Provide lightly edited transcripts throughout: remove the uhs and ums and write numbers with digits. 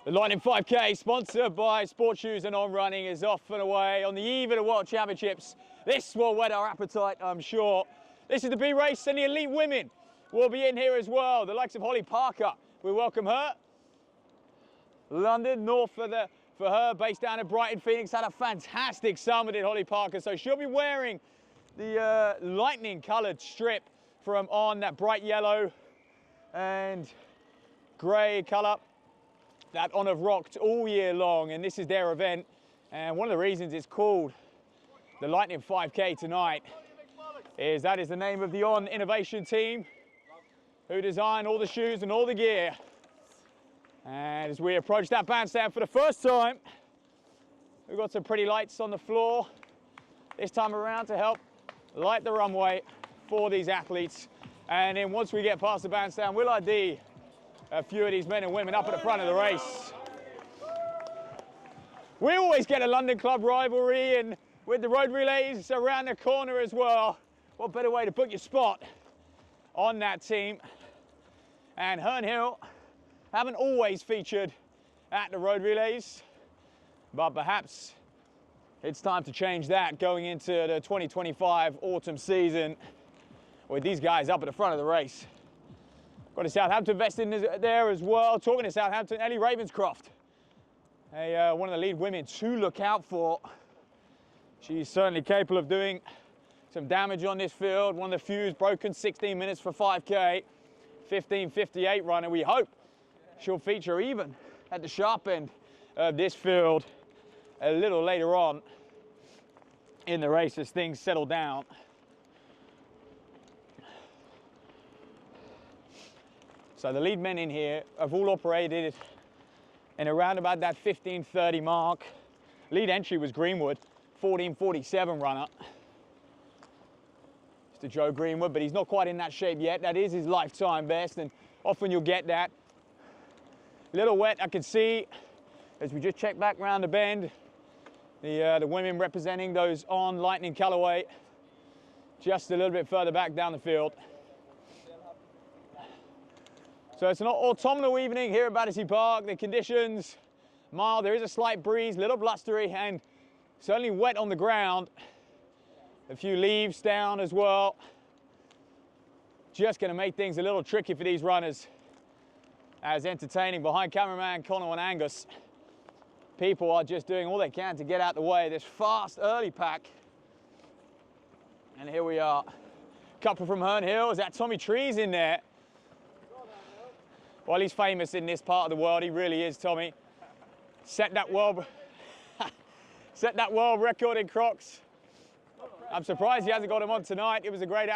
The Lightning 5K, sponsored by Sports Shoes and On Running, is off and away on the eve of the World Championships. This will whet our appetite, I'm sure. This is the B race, and the elite women will be in here as well. The likes of Hollie Parker, we welcome her. London, north for her, based down in Brighton, Phoenix, had a fantastic summer, did Hollie Parker. So she'll be wearing the lightning coloured strip from On, that bright yellow and grey colour that On have rocked all year long, and this is their event. And one of the reasons it's called the Lightning 5K tonight is that is the name of the On innovation team who designed all the shoes and all the gear. And as we approach that bandstand for the first time, we've got some pretty lights on the floor this time around to help light the runway for these athletes. And then once we get past the bandstand, we'll ID a few of these men and women up at the front of the race. We always get a London club rivalry, and with the road relays around the corner as well, what better way to book your spot on that team? And Herne Hill haven't always featured at the road relays, but perhaps it's time to change that going into the 2025 autumn season with these guys up at the front of the race. Got a Southampton vest in there as well. Talking to Southampton, Ellie Ravenscroft, one of the lead women to look out for. She's certainly capable of doing some damage on this field. One of the few broken 16 minutes for 5K, 15:58 runner. We hope she'll feature even at the sharp end of this field a little later on in the race as things settle down. So the lead men in here have all operated in around about that 15:30 mark. Lead entry was Greenwood, 14:47 runner. Mr. Joe Greenwood, but he's not quite in that shape yet. That is his lifetime best, and often you'll get that. Little wet, I can see, as we just check back around the bend, the women representing those On Lightning colorway, just a little bit further back down the field. So it's an autumnal evening here at Battersea Park. The conditions mild, there is a slight breeze, a little blustery, and certainly wet on the ground. A few leaves down as well. Just going to make things a little tricky for these runners. As entertaining behind cameraman Connor and Angus, people are just doing all they can to get out the way. This fast early pack. And here we are. Couple from Herne Hill. Is that Tommy Trees in there? Well, he's famous in this part of the world. He really is, Tommy. Set that world record in Crocs. I'm surprised he hasn't got him on tonight. It was a great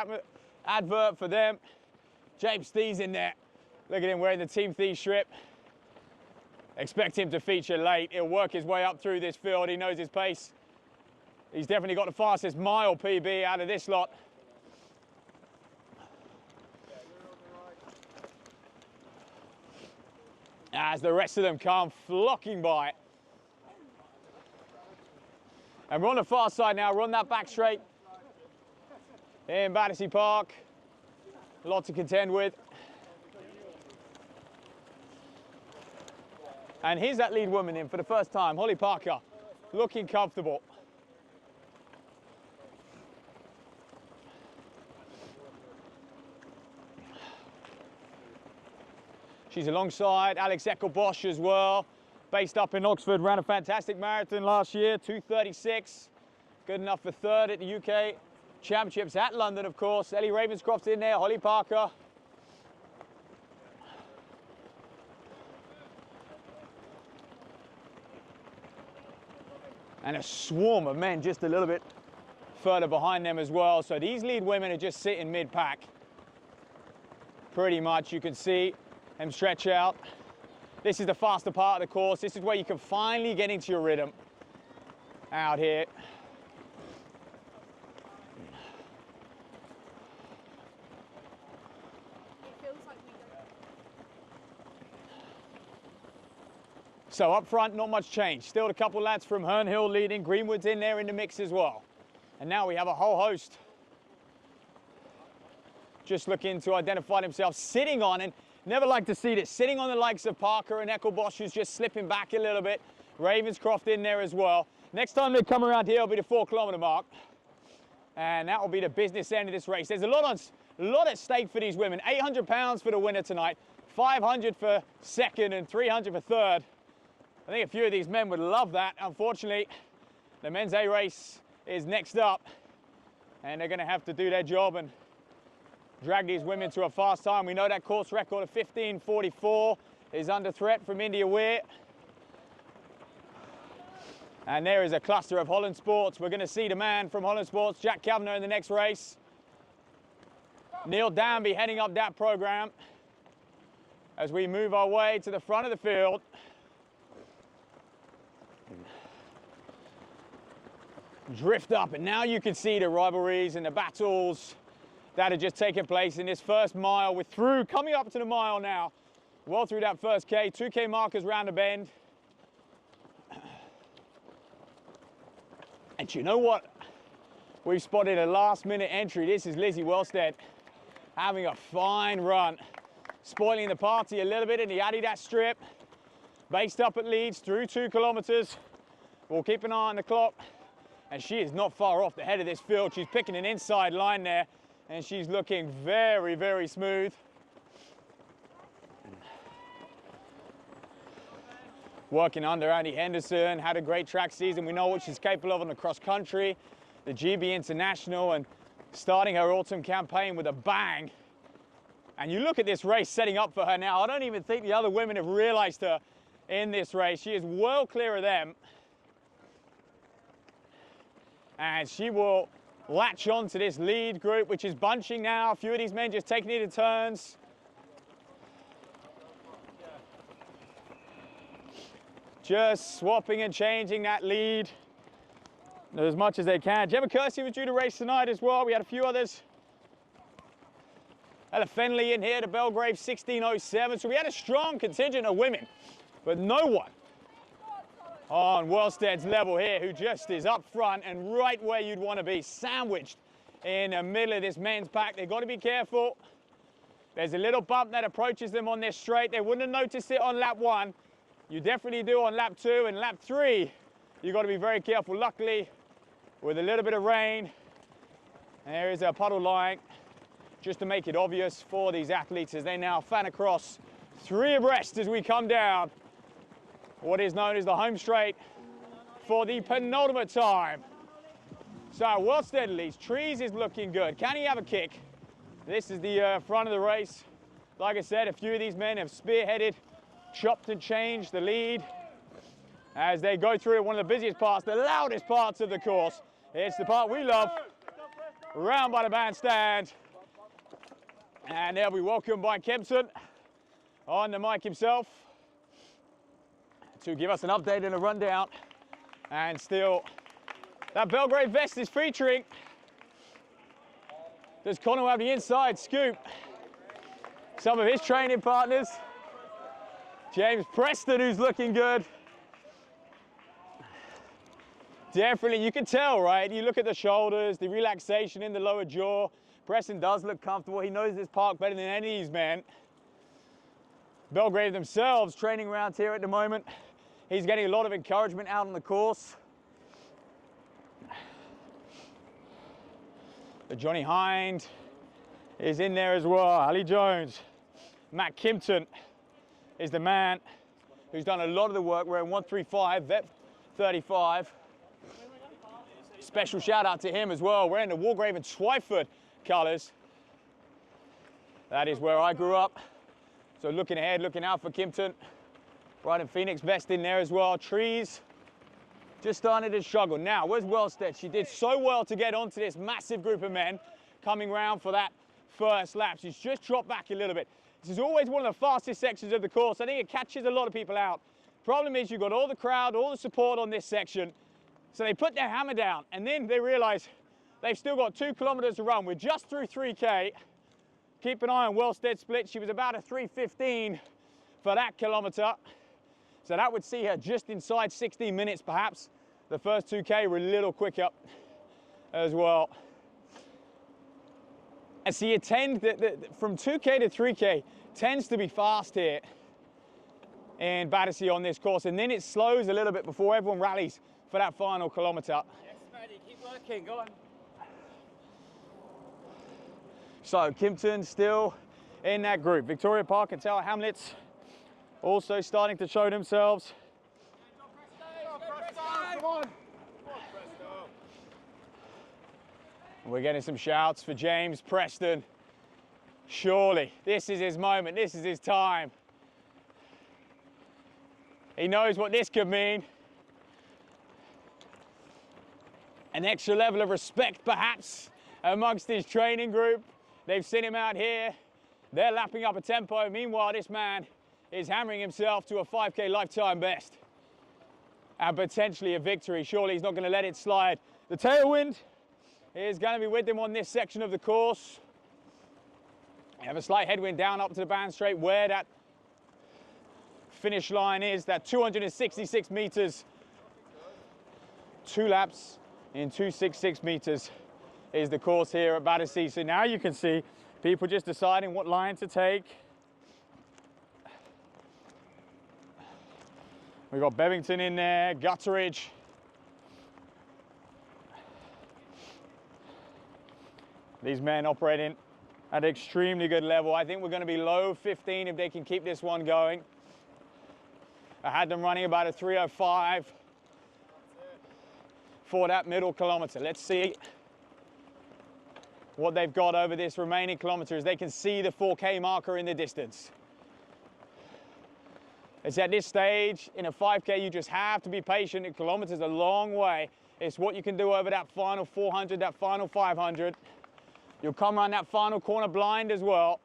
advert for them. James Thee's in there. Look at him wearing the Team Thee strip. Expect him to feature late. He'll work his way up through this field. He knows his pace. He's definitely got the fastest mile PB out of this lot. As the rest of them come flocking by. And we're on the far side now. We're on that back straight in Battersea Park. A lot to contend with. And here's that lead woman in for the first time, Hollie Parker, looking comfortable. She's alongside Alex Eckelbosch as well, based up in Oxford, ran a fantastic marathon last year, 2:36. Good enough for third at the UK Championships at London, of course. Ellie Ravenscroft's in there, Hollie Parker. And a swarm of men just a little bit further behind them as well. So these lead women are just sitting mid-pack. Pretty much, you can see them stretch out. This is the faster part of the course. This is where you can finally get into your rhythm out here. So up front, not much change. Still a couple lads from Herne Hill leading. Greenwood's in there in the mix as well. And now we have a whole host just looking to identify themselves, sitting on, and Never like to see this. Sitting on the likes of Parker and Ecclebosch, who's just slipping back a little bit. Ravenscroft in there as well. Next time they come around here, it'll be the 4-kilometer mark. And that will be the business end of this race. There's a lot at stake for these women. 800 pounds for the winner tonight, 500 for second and 300 for third. I think a few of these men would love that. Unfortunately, the men's A race is next up, and they're going to have to do their job and drag these women to a fast time. We know that course record of 15:44 is under threat from India Weir. And there is a cluster of Holland Sports. We're going to see the man from Holland Sports, Jack Kavanagh, in the next race. Neil Danby heading up that program as we move our way to the front of the field. Drift up, and now you can see the rivalries and the battles that have just taken place in this first mile. We're through, coming up to the mile now. Well through that first K, 2K markers round the bend. And you know what? We've spotted a last-minute entry. This is Lizzie Wellstead having a fine run, spoiling the party a little bit in the Adidas strip. Based up at Leeds through 2 kilometers. We'll keep an eye on the clock. And she is not far off the head of this field. She's picking an inside line there, and she's looking very, very smooth. Working under Andy Henderson, had a great track season. We know what she's capable of on the cross country, the GB International, and starting her autumn campaign with a bang. And you look at this race setting up for her now. I don't even think the other women have realized her in this race. She is well clear of them. And she will latch on to this lead group, which is bunching now. A few of these men just taking it in turns. Just swapping and changing that lead as much as they can. Gemma Kersey was due to race tonight as well. We had a few others. Ella Fenley in here, the Belgrave 16:07. So we had a strong contingent of women, but no one on Wellstead's level here who just is up front and right where you'd want to be, sandwiched in the middle of this men's pack. They've got to be careful. There's a little bump that approaches them on this straight. They wouldn't have noticed it on lap 1. You definitely do on lap 2, and lap 3, you've got to be very careful. Luckily, with a little bit of rain, there is a puddle line, just to make it obvious for these athletes as they now fan across 3 abreast as we come down what is known as the home straight for the penultimate time. So Wellstead leads. Trees is looking good. Can he have a kick? This is the front of the race. Like I said, a few of these men have spearheaded, chopped and changed the lead as they go through one of the busiest parts, the loudest parts of the course. It's the part we love, round by the bandstand. And they'll be welcomed by Kempson on the mic himself to give us an update and a rundown. And still, that Belgrave vest is featuring. Does Connor have the inside scoop? Some of his training partners. James Preston, who's looking good. Definitely, you can tell, right? You look at the shoulders, the relaxation in the lower jaw. Preston does look comfortable. He knows this park better than any of these men. Belgrave themselves training around here at the moment. He's getting a lot of encouragement out on the course. But Johnny Hind is in there as well. Ali Jones. Matt Kimpton is the man who's done a lot of the work. We're in 135, vet 35. Special shout out to him as well. We're in the Walgrave and Twyford colours. That is where I grew up. So looking ahead, looking out for Kimpton. Right in Phoenix vest in there as well. Trees just starting to struggle. Now, where's Wellstead? She did so well to get onto this massive group of men coming round for that first lap. She's just dropped back a little bit. This is always one of the fastest sections of the course. I think it catches a lot of people out. Problem is you've got all the crowd, all the support on this section. So they put their hammer down and then they realize they've still got 2 kilometers to run. We're just through 3K. Keep an eye on Wellstead split. She was about a 3:15 for that kilometer. So that would see her just inside 16 minutes perhaps. The first 2K were a little quicker as well. And so you tend, from 2K to 3K, tends to be fast here in Battersea on this course, and then it slows a little bit before everyone rallies for that final kilometre. Yes, Maddie, keep working, go on. So Kimpton still in that group. Victoria Park and Tower Hamlets also starting to show themselves. Come on. We're getting some shouts for James Preston. Surely, this is his moment, this is his time. He knows what this could mean. An extra level of respect, perhaps, amongst his training group. They've seen him out here. They're lapping up a tempo. Meanwhile, this man is hammering himself to a 5K lifetime best. And potentially a victory. Surely he's not going to let it slide. The tailwind is going to be with him on this section of the course. You have a slight headwind down up to the band straight where that finish line is, that 266 meters. 2 laps in 266 meters is the course here at Battersea. So now you can see people just deciding what line to take. We've got Bevington in there, Gutteridge. These men operating at an extremely good level. I think we're going to be low 15 if they can keep this one going. I had them running about a 3:05 for that middle kilometre. Let's see what they've got over this remaining kilometre as they can see the 4K marker in the distance. It's at this stage in a 5K you just have to be patient. A kilometre's a long way. It's what you can do over that final 400, that final 500. You'll come around that final corner blind as well.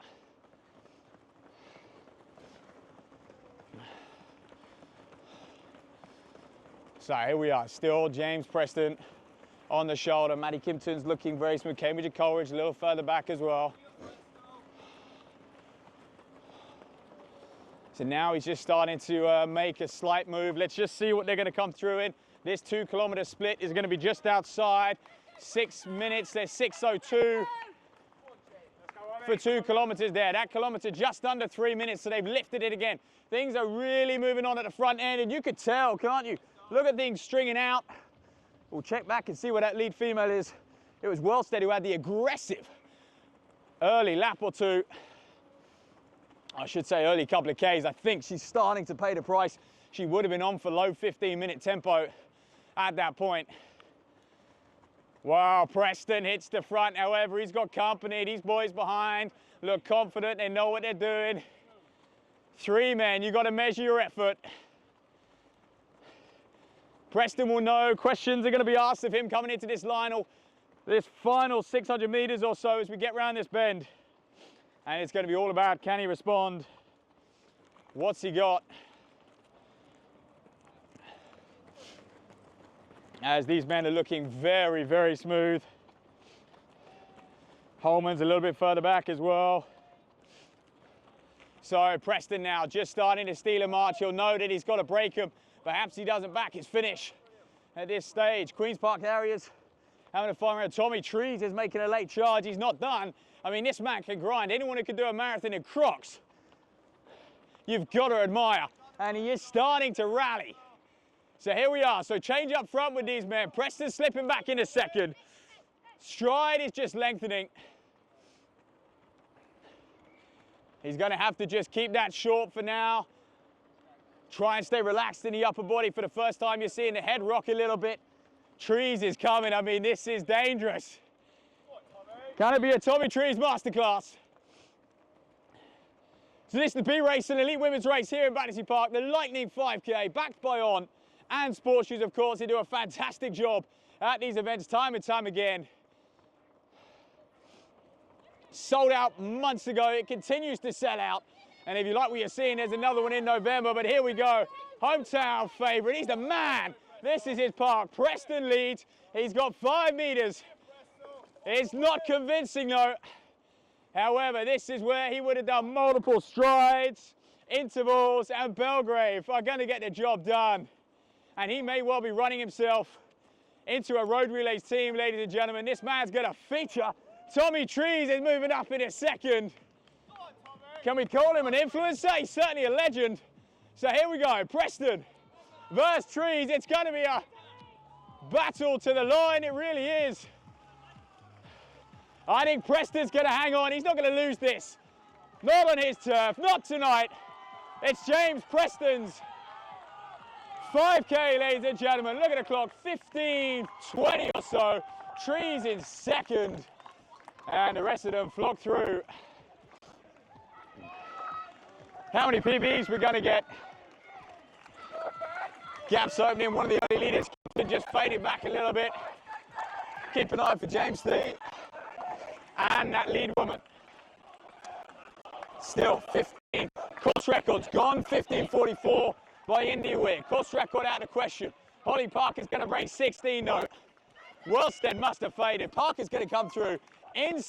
So here we are, still James Preston on the shoulder. Matty Kimpton's looking very smooth. Cambridge and Coleridge a little further back as well. So now he's just starting to make a slight move. Let's just see what they're going to come through in. This 2 kilometre split is going to be just outside 6 minutes. There's 6:02 for 2 kilometres there. That kilometre just under 3 minutes, so they've lifted it again. Things are really moving on at the front end, and you could tell, can't you? Look at things stringing out. We'll check back and see where that lead female is. It was Wellstead who had the aggressive early lap or two. I should say early couple of Ks. I think she's starting to pay the price. She would have been on for low 15-minute tempo at that point. Wow, Preston hits the front. However, he's got company. These boys behind look confident. They know what they're doing. 3 men, you got to measure your effort. Preston will know. Questions are going to be asked of him coming into this line or this final 600 meters or so as we get around this bend. And it's going to be all about, can he respond? What's he got? As these men are looking very, very smooth. Holman's a little bit further back as well. So Preston now just starting to steal a march. He'll know that he's got to break him. Perhaps he doesn't back his finish at this stage. Queen's Park Harriers having a fun around. Tommy Trees is making a late charge. He's not done. I mean, this man can grind. Anyone who can do a marathon in Crocs, you've got to admire. And he is starting to rally. So here we are. So change up front with these men. Preston slipping back in a second. Stride is just lengthening. He's going to have to just keep that short for now. Try and stay relaxed in the upper body for the first time. You're seeing the head rock a little bit. Trees is coming. I mean, this is dangerous. Can it be a Tommy Trees masterclass? So this is the B race, an elite women's race here in Battersea Park, the Lightning 5K, backed by On and Sports Shoes, of course. They do a fantastic job at these events time and time again. Sold out months ago. It continues to sell out. And if you like what you're seeing, there's another one in November. But here we go. Hometown favourite. He's the man. This is his park. Preston leads. He's got 5 meters. It's not convincing though. However, this is where he would have done multiple strides, intervals, and Belgrave are going to get the job done. And he may well be running himself into a road relays team, ladies and gentlemen. This man's going to feature. Tommy Trees is moving up in a second. Can we call him an influencer? He's certainly a legend. So here we go, Preston versus Trees. It's going to be a battle to the line, it really is. I think Preston's going to hang on. He's not going to lose this. Not on his turf, not tonight. It's James Preston's 5K, ladies and gentlemen. Look at the clock, 15:20 or so. Trees in second, and the rest of them flock through. How many PBs we're going to get? Gaps opening, one of the early leaders just faded back a little bit. Keep an eye for James Thee. And that lead woman. Still 15. Course record's gone, 15:44 by India Weir. Course record out of question. Hollie Parker's going to break 16 though. Worlstead must have faded. Parker's going to come through in